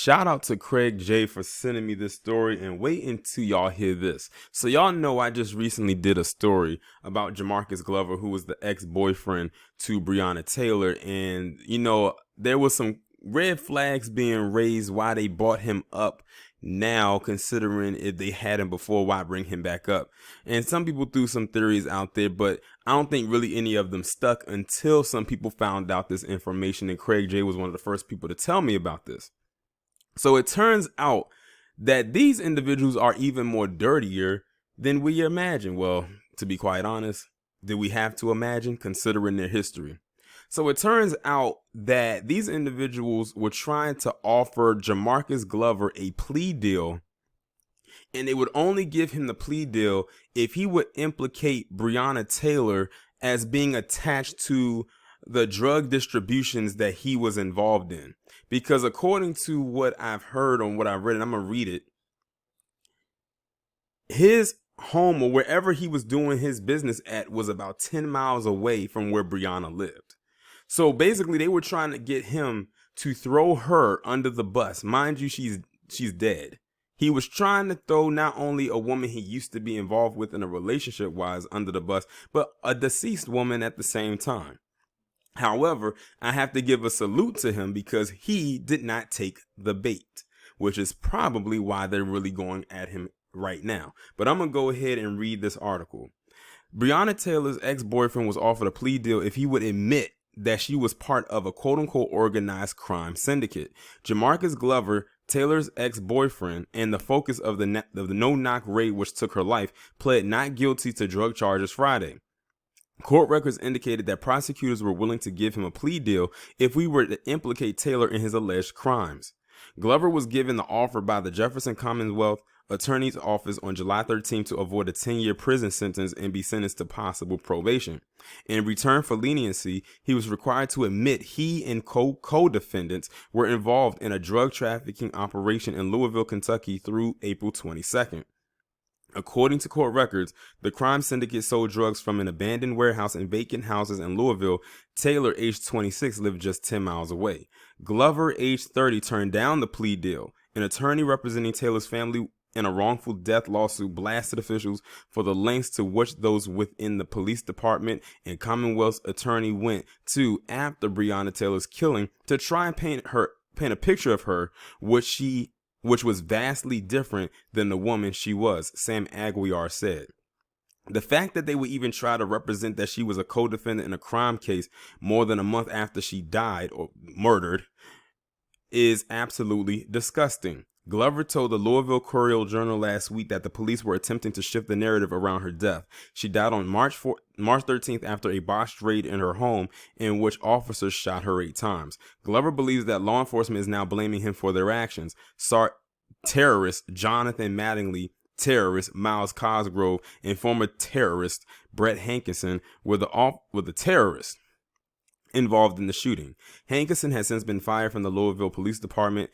Shout out to Craig J for sending me this story, and wait until y'all hear this. So y'all know I just recently did a story about Jamarcus Glover, who was the ex-boyfriend to Breonna Taylor, and there was some red flags being raised why they brought him up now, considering if they had him before, why bring him back up? And some people threw some theories out there, but I don't think really any of them stuck until some people found out this information, and Craig J was one of the first people to tell me about this. So it turns out that these individuals are even more dirtier than we imagine. Well, to be quite honest, did we have to imagine, considering their history? So it turns out that these individuals were trying to offer Jamarcus Glover a plea deal, and they would only give him the plea deal if he would implicate Breonna Taylor as being attached to the drug distributions that he was involved in. Because according to what I've heard on what I've read, and I'm going to read it, his home or wherever he was doing his business at was about 10 miles away from where Breonna lived. So basically they were trying to get him to throw her under the bus. Mind you, she's dead. He was trying to throw not only a woman he used to be involved with in a relationship wise under the bus, but a deceased woman at the same time. However, I have to give a salute to him because he did not take the bait, which is probably why they're really going at him right now. But I'm going to go ahead and read this article. Breonna Taylor's ex-boyfriend was offered a plea deal if he would admit that she was part of a quote-unquote organized crime syndicate. Jamarcus Glover, Taylor's ex-boyfriend and the focus of the no-knock raid which took her life, pled not guilty to drug charges Friday. Court records indicated that prosecutors were willing to give him a plea deal if we were to implicate Taylor in his alleged crimes. Glover was given the offer by the Jefferson Commonwealth Attorney's Office on July 13 to avoid a 10-year prison sentence and be sentenced to possible probation. In return for leniency, he was required to admit he and co-defendants were involved in a drug trafficking operation in Louisville, Kentucky through April 22nd. According to court records, the crime syndicate sold drugs from an abandoned warehouse and vacant houses in Louisville. Taylor, aged 26, lived just 10 miles away. Glover, aged 30, turned down the plea deal. An attorney representing Taylor's family in a wrongful death lawsuit blasted officials for the lengths to which those within the police department and Commonwealth's attorney went to after Breonna Taylor's killing to try and paint a picture of her, which was vastly different than the woman she was, Sam Aguiar said. The fact that they would even try to represent that she was a co-defendant in a crime case more than a month after she died or murdered is absolutely disgusting. Glover told the Louisville Courier-Journal last week that the police were attempting to shift the narrative around her death. She died on March 13th after a botched raid in her home in which officers shot her 8 times. Glover believes that law enforcement is now blaming him for their actions. Terrorist Jonathan Mattingly, terrorist Miles Cosgrove, and former terrorist Brett Hankinson were the terrorists involved in the shooting. Hankinson has since been fired from the Louisville Police Department,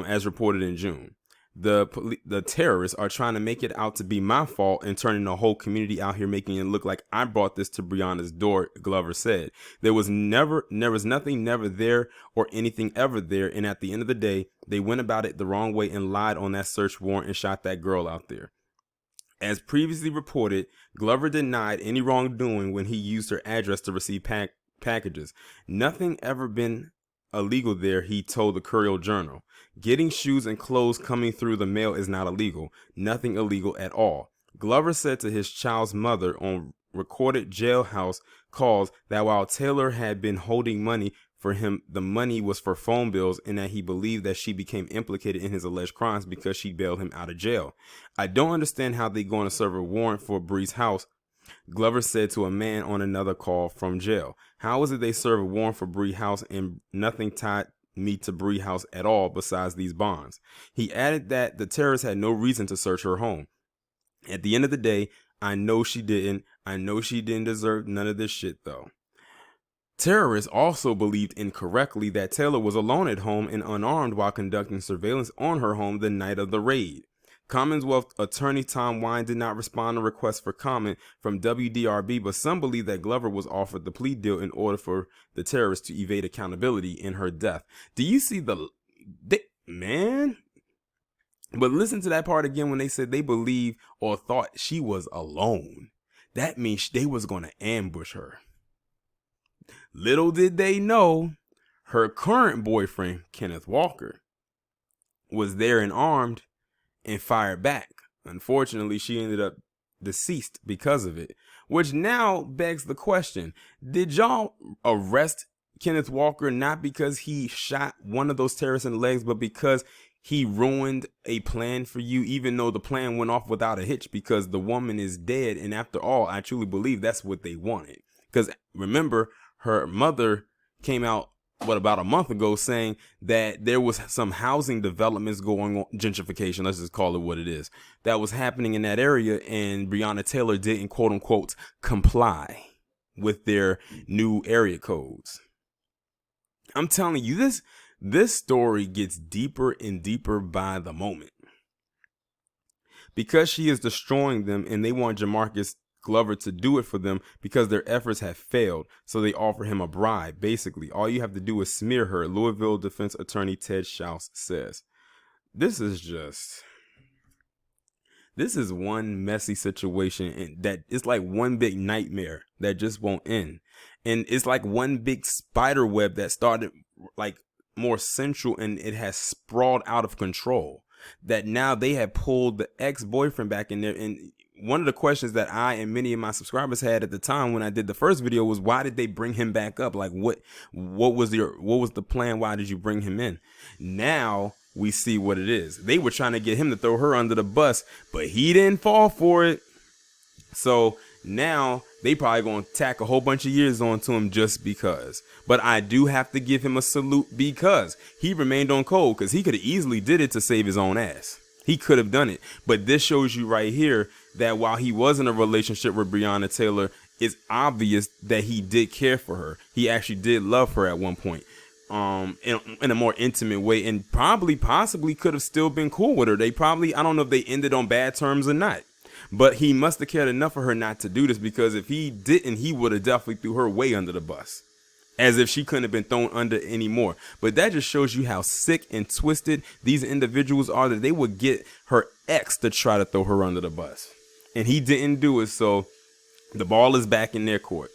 as reported in June. The terrorists are trying to make it out to be my fault and turning the whole community out here, making it look like I brought this to Breonna's door, Glover said. There was nothing never there or anything ever there, and at the end of the day, they went about it the wrong way and lied on that search warrant and shot that girl out there. As previously reported, Glover denied any wrongdoing when he used her address to receive packages. Nothing ever been illegal there, he told the Courier-Journal. Getting shoes and clothes coming through the mail is not illegal. Nothing illegal at all. Glover said to his child's mother on recorded jailhouse calls that while Taylor had been holding money for him, the money was for phone bills, and that he believed that she became implicated in his alleged crimes because she bailed him out of jail. I don't understand how they going to serve a warrant for Bree's house, Glover said to a man on another call from jail. How is it they serve a warrant for Bree House and nothing tied me to Bree House at all besides these bonds? He added that the terrorists had no reason to search her home. At the end of the day, I know she didn't. I know she didn't deserve none of this shit though. Terrorists also believed incorrectly that Taylor was alone at home and unarmed while conducting surveillance on her home the night of the raid. Commonwealth attorney Tom Wine did not respond to requests for comment from WDRB, but some believe that Glover was offered the plea deal in order for the terrorists to evade accountability in her death. Do you see Man. But listen to that part again when they said they believe or thought she was alone. That means they was going to ambush her. Little did they know, her current boyfriend, Kenneth Walker, was there and armed and fired back. Unfortunately, she ended up deceased because of it, which now begs the question, did y'all arrest Kenneth Walker not because he shot one of those terrorists in the legs, but because he ruined a plan for you, even though the plan went off without a hitch because the woman is dead? And after all, I truly believe that's what they wanted. Because remember, her mother came out, about a month ago, saying that there was some housing developments going on, gentrification, let's just call it what it is, that was happening in that area. And Breonna Taylor didn't, quote unquote, comply with their new area codes. I'm telling you, this story gets deeper and deeper by the moment. Because she is destroying them and they want Jamarcus Glover to do it for them because their efforts have failed. So they offer him a bribe. Basically, all you have to do is smear her, Louisville defense attorney Ted Schaus says. This is one messy situation, and that it's like one big nightmare that just won't end. And it's like one big spider web that started like more central, and it has sprawled out of control, that now they have pulled the ex-boyfriend back in there. And one of the questions that I and many of my subscribers had at the time when I did the first video was, why did they bring him back up? Like, what was the plan? Why did you bring him in? Now we see what it is. They were trying to get him to throw her under the bus, but he didn't fall for it. So now they probably gonna tack a whole bunch of years onto him just because. But I do have to give him a salute because he remained on code, because he could have easily did it to save his own ass. He could have done it. But this shows you right here that while he was in a relationship with Breonna Taylor, it's obvious that he did care for her. He actually did love her at one point, in a more intimate way, and possibly could have still been cool with her. They probably, I don't know if they ended on bad terms or not, but he must have cared enough for her not to do this, because if he didn't, he would have definitely threw her way under the bus, as if she couldn't have been thrown under anymore. But that just shows you how sick and twisted these individuals are, that they would get her ex to try to throw her under the bus. And he didn't do it, so the ball is back in their court.